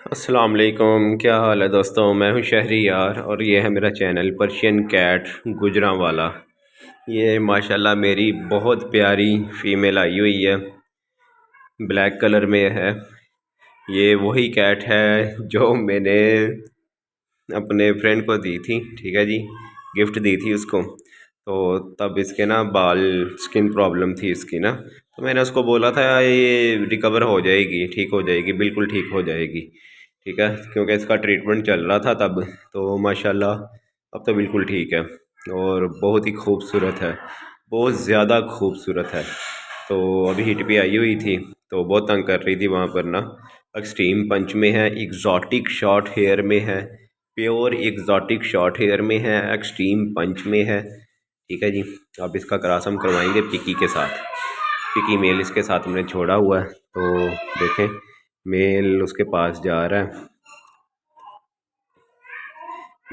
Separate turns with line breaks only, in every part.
अस्सलाम वालेकुम, क्या हाल है दोस्तों। मैं हूं शहरी यार और ये है मेरा चैनल पर्शियन कैट गुजरांवाला। ये माशाल्लाह मेरी बहुत प्यारी फ़ीमेल आई हुई है, ब्लैक कलर में है। ये वही कैट है जो मैंने अपने फ्रेंड को दी थी, ठीक है जी, गिफ्ट दी थी उसको। तो तब इसके ना बाल, स्किन प्रॉब्लम थी इसकी ना, तो मैंने उसको बोला था ये रिकवर हो जाएगी, ठीक हो जाएगी, बिल्कुल ठीक हो जाएगी, ठीक है, क्योंकि इसका ट्रीटमेंट चल रहा था तब। तो माशाल्लाह अब तो बिल्कुल ठीक है और बहुत ही खूबसूरत है, बहुत ज़्यादा खूबसूरत है। तो अभी हिट पे आई हुई थी तो बहुत तंग कर रही थी वहाँ पर ना। एक्सट्रीम पंच में है, एग्जॉटिक शॉर्ट हेयर में है, प्योर एग्जॉटिक शॉर्ट हेयर में है, एक्सट्रीम पंच में है, ठीक है जी। अब इसका क्रॉस हम करवाएंगे पिकी के साथ। पिकी मेल इसके साथ हमने छोड़ा हुआ है, तो देखें मेल उसके पास जा रहा है,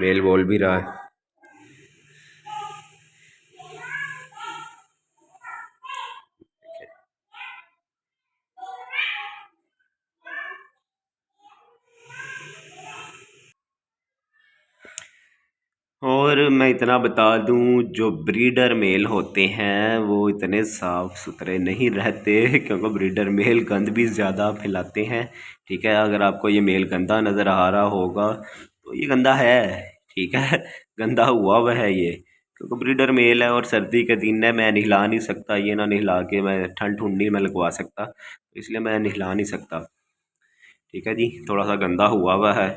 मेल बोल भी रहा है। और मैं इतना बता दूं, जो ब्रीडर मेल होते हैं वो इतने साफ़ सुथरे नहीं रहते क्योंकि ब्रीडर मेल गंद भी ज़्यादा फैलाते हैं, ठीक है। अगर आपको ये मेल गंदा नज़र आ रहा होगा तो ये गंदा है, ठीक है गंदा हुआ हुआ है ये, क्योंकि ब्रीडर मेल है और सर्दी के दिन है, मैं नहला नहीं सकता ये, ना नहला के मैं ठंड ठुंड नहीं मैं लगवा सकता, इसलिए मैं नहला नहीं सकता, ठीक है जी। थोड़ा सा गंदा हुआ हुआ है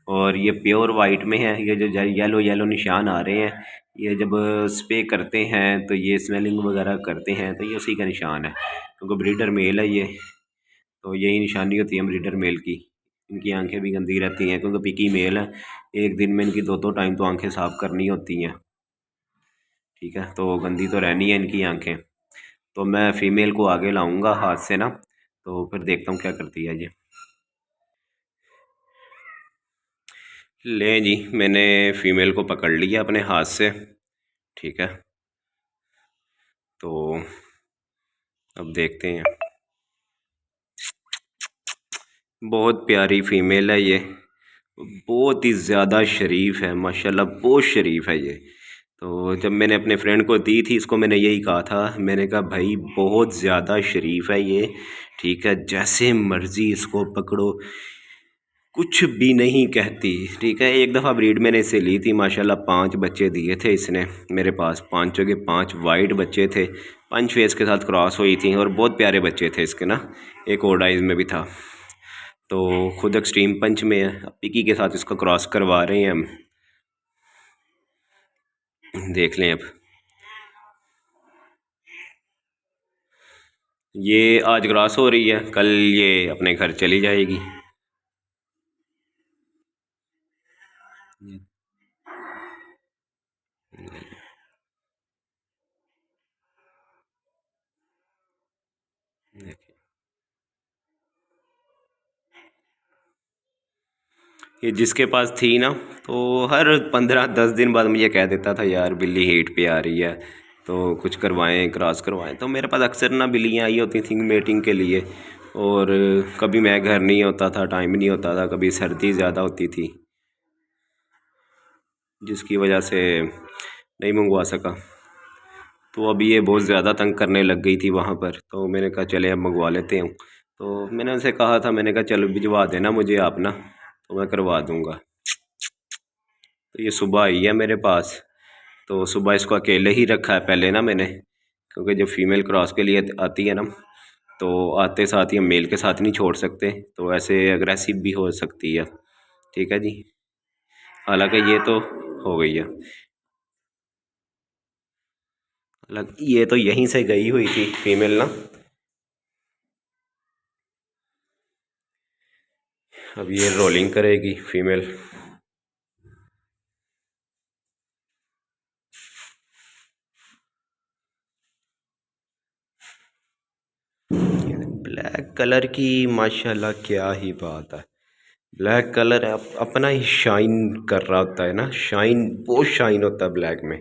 और ये प्योर वाइट में है। ये जो येलो येलो निशान आ रहे हैं, ये जब स्प्रे करते हैं तो ये स्मेलिंग वगैरह करते हैं तो ये उसी का निशान है, क्योंकि ब्रीडर मेल है ये, तो यही निशानी होती है ब्रीडर मेल की। इनकी आंखें भी गंदी रहती हैं क्योंकि पिकी मेल है, एक दिन में इनकी दो दो टाइम तो आंखें साफ़ करनी होती हैं, ठीक है, तो गंदी तो रहनी है इनकी आंखें। तो मैं फ़ीमेल को आगे लाऊंगा हाथ से ना, तो फिर देखता हूँ क्या करती है ये। लें जी, मैंने फ़ीमेल को पकड़ लिया अपने हाथ से, ठीक है। तो अब देखते हैं। बहुत प्यारी फ़ीमेल है ये, बहुत ही ज़्यादा शरीफ है माशाल्लाह, बहुत शरीफ है ये। तो जब मैंने अपने फ्रेंड को दी थी इसको, मैंने यही कहा था, मैंने कहा भाई बहुत ज़्यादा शरीफ है ये, ठीक है, जैसे मर्ज़ी इसको पकड़ो, कुछ भी नहीं कहती, ठीक है। एक दफ़ा ब्रीड मैंने इससे ली थी माशाल्लाह, 5 बच्चे दिए थे इसने मेरे पास, पाँचों के 5 वाइट बच्चे थे, पंच फेस के साथ क्रॉस हुई थी और बहुत प्यारे बच्चे थे इसके ना। एक और आइज़ में भी था, तो खुद एक्सट्रीम पंच में है, पिकी के साथ इसको क्रॉस करवा रहे हैं हम, देख लें अब। ये आज क्रॉस हो रही है, कल ये अपने घर चली जाएगी। ये जिसके पास थी ना, तो हर 15-10 दिन बाद मुझे कह देता था यार बिल्ली हीट पे आ रही है, तो कुछ करवाएं, क्रॉस करवाएं। तो मेरे पास अक्सर ना बिल्लियाँ आई होती थी मेटिंग के लिए, और कभी मैं घर नहीं होता था, टाइम नहीं होता था, कभी सर्दी ज़्यादा होती थी, जिसकी वजह से नहीं मंगवा सका। तो अभी ये बहुत ज़्यादा तंग करने लग गई थी वहाँ पर, तो मैंने कहा चले अब मंगवा लेते हूँ। तो मैंने उनसे कहा था, मैंने कहा चलो भिजवा देना मुझे आप ना, तो मैं करवा दूँगा। तो ये सुबह आई है मेरे पास, तो सुबह इसको अकेले ही रखा है पहले ना मैंने, क्योंकि जब फीमेल क्रॉस के लिए आती है ना, तो आते साथ ही हम मेल के साथ नहीं छोड़ सकते, तो ऐसे अग्रेसिव भी हो सकती है, ठीक है जी। हालांकि ये तो हो गई है, हालांकि ये तो यहीं से गई हुई थी फीमेल ना। अब ये रोलिंग करेगी फीमेल। ब्लैक कलर की माशाल्लाह क्या ही बात है, ब्लैक कलर अपना ही शाइन कर रहा होता है ना, शाइन, बहुत शाइन होता है ब्लैक में।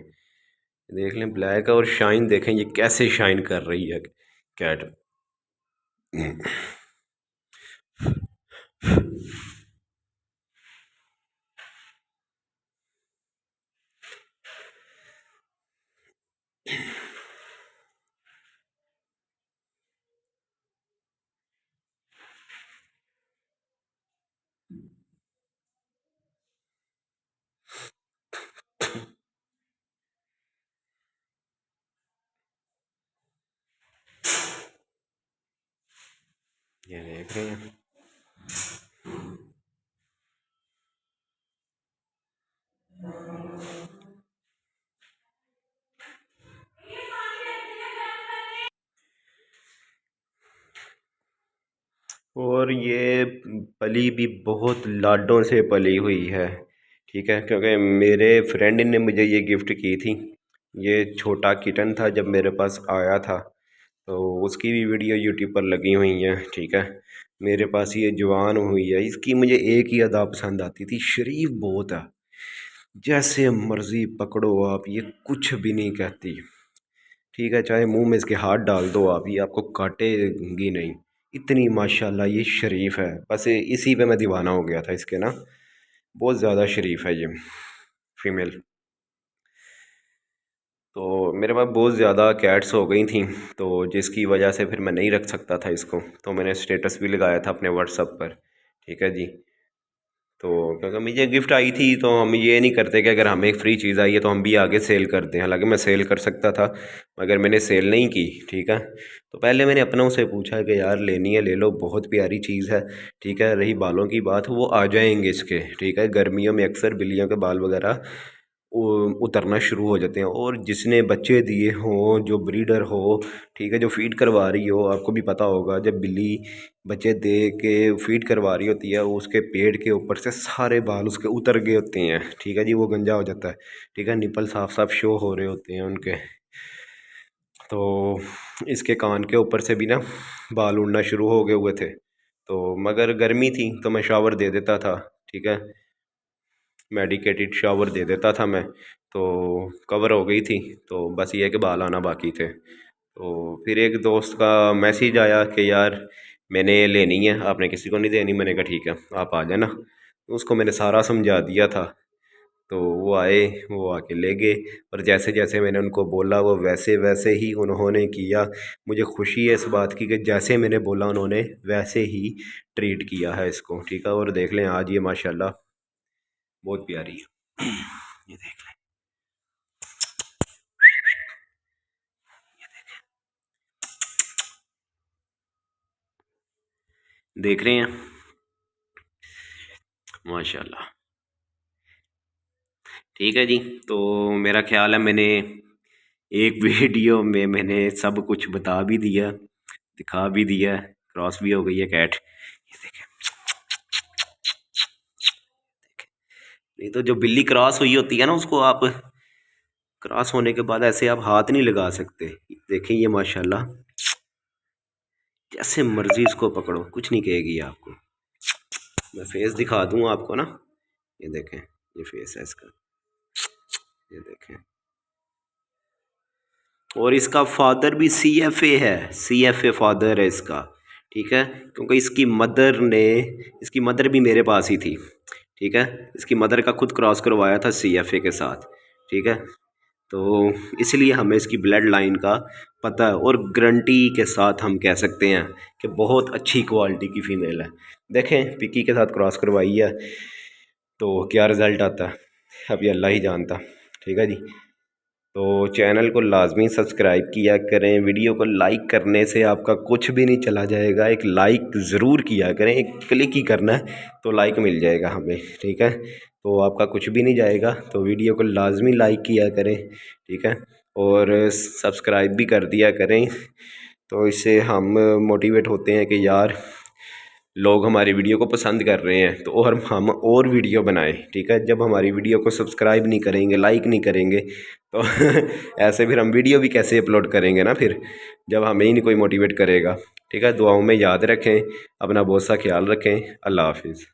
देख लें ब्लैक और शाइन, देखें ये कैसे शाइन कर रही है कैट। ये देख रहे हैं। और ये पली भी बहुत लाडों से पली हुई है, ठीक है, क्योंकि मेरे फ्रेंड ने मुझे ये गिफ्ट की थी। ये छोटा किटन था जब मेरे पास आया था, तो उसकी भी वीडियो यूट्यूब पर लगी हुई है, ठीक है। मेरे पास ये जवान हुई है, इसकी मुझे एक ही अदा पसंद आती थी, शरीफ बहुत है। जैसे मर्जी पकड़ो आप, ये कुछ भी नहीं कहती, ठीक है। चाहे मुंह में इसके हाथ डाल दो आप, ये आपको काटेगी नहीं। इतनी माशाल्लाह ये शरीफ है, बस इसी पे मैं दीवाना हो गया था इसके ना। बहुत ज़्यादा शरीफ है ये फीमेल। तो मेरे पास बहुत ज़्यादा कैट्स हो गई थी, तो जिसकी वजह से फिर मैं नहीं रख सकता था इसको, तो मैंने स्टेटस भी लगाया था अपने व्हाट्सअप पर, ठीक है जी। तो क्योंकि मुझे गिफ्ट आई थी, तो हम ये नहीं करते कि अगर हमें एक फ्री चीज़ आई है तो हम भी आगे सेल करते हैं। हालांकि मैं सेल कर सकता था, मगर मैंने सेल नहीं की, ठीक है। तो पहले मैंने अपनों से पूछा कि यार लेनी है ले लो, बहुत प्यारी चीज़ है, ठीक है। रही बालों की बात, वो आ जाएंगे इसके, ठीक है। गर्मियों में अक्सर बिल्लियों के बाल वगैरह उतरना शुरू हो जाते हैं। और जिसने बच्चे दिए हों, जो ब्रीडर हो, ठीक है, जो फीड करवा रही हो, आपको भी पता होगा जब बिल्ली बच्चे दे के फीड करवा रही होती है, उसके पेट के ऊपर से सारे बाल उसके उतर गए होते हैं, ठीक है जी। वो गंजा हो जाता है, ठीक है, निपल साफ साफ शो हो रहे होते हैं उनके। तो इसके कान के ऊपर से भी ना बाल उड़ना शुरू हो गए हुए थे। तो मगर गर्मी थी तो मैं शावर दे देता था, ठीक है, मेडिकेटेड शावर दे देता था मैं, तो कवर हो गई थी। तो बस ये कि बाल आना बाकी थे। तो फिर एक दोस्त का मैसेज आया कि यार मैंने लेनी है, आपने किसी को नहीं देनी। मैंने कहा ठीक है आप आ जाना। तो उसको मैंने सारा समझा दिया था, तो वो आए, वो आके ले गए। और जैसे जैसे मैंने उनको बोला वो वैसे वैसे ही उन्होंने किया। मुझे खुशी है इस बात की कि जैसे मैंने बोला उन्होंने वैसे ही ट्रीट किया है इसको, ठीक है। और देख लें आज ये माशाल्लाह बहुत प्यारी है। ये देख लें, देख रहे हैं माशाल्लाह, ठीक है जी। तो मेरा ख्याल है मैंने एक वीडियो में मैंने सब कुछ बता भी दिया, दिखा भी दिया। क्रॉस भी हो गई है कैट, ये देखें। नहीं तो जो बिल्ली क्रॉस हुई होती है ना, उसको आप क्रॉस होने के बाद ऐसे आप हाथ नहीं लगा सकते। देखें ये माशाल्लाह, जैसे मर्जी इसको पकड़ो कुछ नहीं कहेगी आपको। मैं फेस दिखा दूँ आपको ना, ये देखें, ये फेस है इसका, ये देखें। और इसका फादर भी CFA है, CFA फादर है इसका, ठीक है। क्योंकि इसकी मदर भी मेरे पास ही थी, ठीक है। इसकी मदर का खुद क्रॉस करवाया था CFA के साथ, ठीक है। तो इसलिए हमें इसकी ब्लड लाइन का पता है, और गारंटी के साथ हम कह सकते हैं कि बहुत अच्छी क्वालिटी की फ़ीमेल है। देखें पिकी के साथ क्रॉस करवाई है, तो क्या रिज़ल्ट आता है अभी अल्लाह ही जानता, ठीक है जी। तो चैनल को लाजमी सब्सक्राइब किया करें। वीडियो को लाइक करने से आपका कुछ भी नहीं चला जाएगा, एक लाइक ज़रूर किया करें, एक क्लिक ही करना है तो लाइक मिल जाएगा हमें, ठीक है। तो आपका कुछ भी नहीं जाएगा, तो वीडियो को लाजमी लाइक किया करें, ठीक है। और सब्सक्राइब भी कर दिया करें, तो इससे हम मोटिवेट होते हैं कि यार लोग हमारी वीडियो को पसंद कर रहे हैं, तो और हम और वीडियो बनाएं, ठीक है। जब हमारी वीडियो को सब्सक्राइब नहीं करेंगे, लाइक नहीं करेंगे, तो ऐसे फिर हम वीडियो भी कैसे अपलोड करेंगे ना, फिर जब हमें ही नहीं कोई मोटिवेट करेगा, ठीक है। दुआओं में याद रखें, अपना बहुत सा ख्याल रखें। अल्लाह हाफिज़।